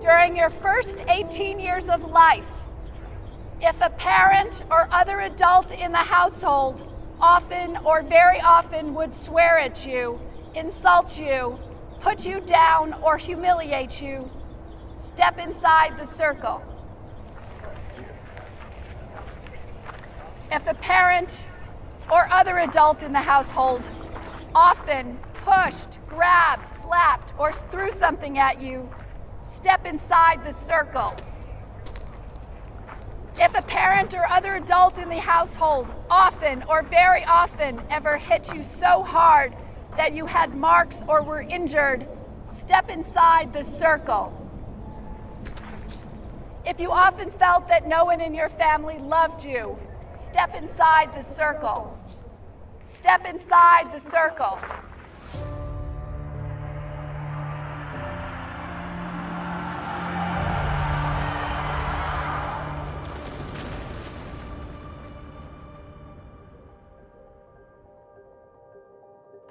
During your first 18 years of life, if a parent or other adult in the household often or very often would swear at you, insult you, put you down, or humiliate you, step inside the circle. If a parent or other adult in the household often pushed, grabbed, slapped, or threw something at you, step inside the circle. If a parent or other adult in the household often or very often ever hit you so hard that you had marks or were injured, step inside the circle. If you often felt that no one in your family loved you, step inside the circle. Step inside the circle.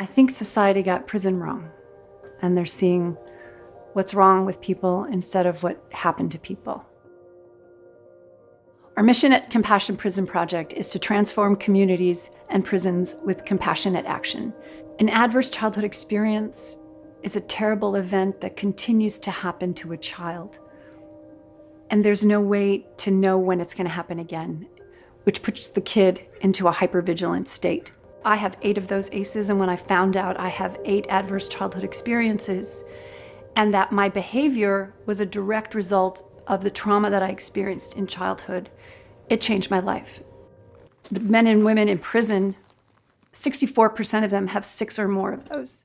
I think society got prison wrong, and they're seeing what's wrong with people instead of what happened to people. Our mission at Compassion Prison Project is to transform communities and prisons with compassionate action. An adverse childhood experience is a terrible event that continues to happen to a child. And there's no way to know when it's going to happen again, which puts the kid into a hypervigilant state. I have 8 of those ACEs, and when I found out I have 8 adverse childhood experiences and that my behavior was a direct result of the trauma that I experienced in childhood, it changed my life. The men and women in prison, 64% of them have 6 or more of those.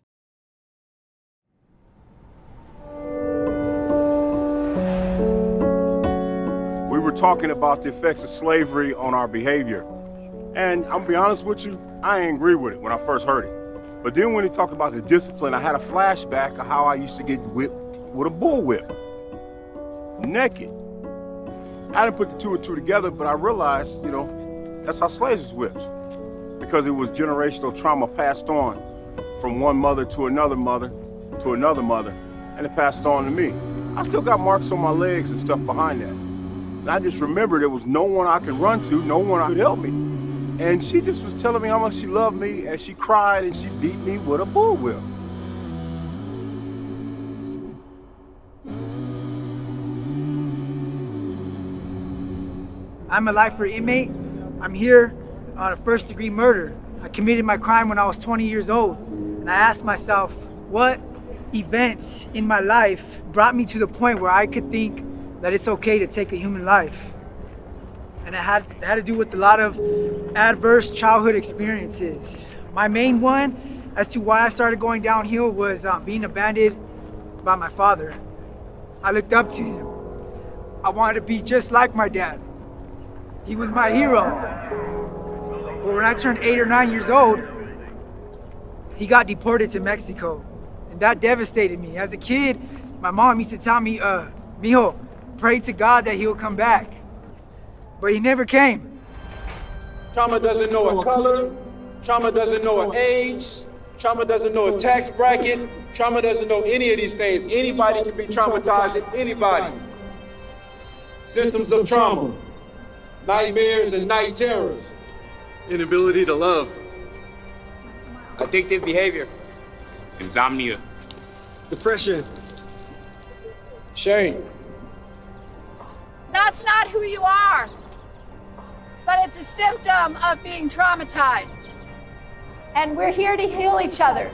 We were talking about the effects of slavery on our behavior. And I'm gonna be honest with you, I ain't agree with it when I first heard it. But then when he talked about the discipline, I had a flashback of how I used to get whipped with a bullwhip, naked. I didn't put the 2 and 2 together, but I realized, that's how slaves was whipped. Because it was generational trauma passed on from one mother to another mother to another mother, and it passed on to me. I still got marks on my legs and stuff behind that. And I just remember there was no one I could run to, no one could help me. And she just was telling me how much she loved me, and she cried and she beat me with a bullwhip. I'm a lifer inmate. I'm here on a first-degree murder. I committed my crime when I was 20 years old. And I asked myself, what events in my life brought me to the point where I could think that it's okay to take a human life? And it had to do with a lot of adverse childhood experiences. My main one as to why I started going downhill was being abandoned by my father. I looked up to him. I wanted to be just like my dad. He was my hero. But when I turned 8 or 9 years old, he got deported to Mexico. And that devastated me. As a kid, my mom used to tell me, mijo, pray to God that he'll come back. But he never came. Trauma doesn't know a color. Trauma doesn't know an age. Trauma doesn't know a tax bracket. Trauma doesn't know any of these things. Anybody can be traumatized, anybody. Symptoms of trauma: nightmares and night terrors. Inability to love. Addictive behavior. Insomnia. Depression. Shame. That's not who you are, but it's a symptom of being traumatized. And we're here to heal each other.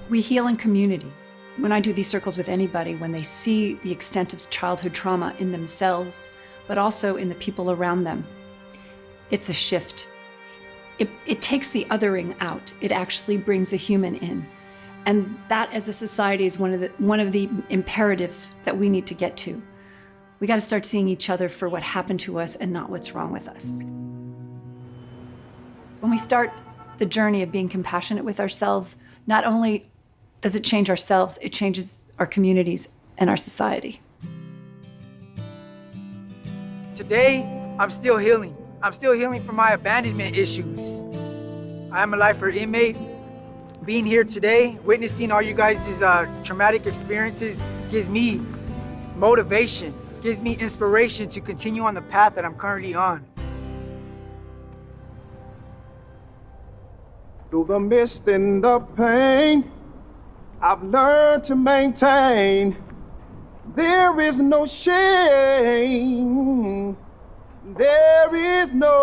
We heal in community. When I do these circles with anybody, when they see the extent of childhood trauma in themselves, but also in the people around them, it's a shift. It takes the othering out. It actually brings a human in. And that, as a society, is one of the imperatives that we need to get to. We got to start seeing each other for what happened to us and not what's wrong with us. When we start the journey of being compassionate with ourselves, not only does it change ourselves, it changes our communities and our society. Today, I'm still healing. I'm still healing from my abandonment issues. I am a lifer inmate. Being here today, witnessing all you guys' traumatic experiences gives me motivation, gives me inspiration to continue on the path that I'm currently on. Through the mist and the pain, I've learned to maintain. There is no shame. There is no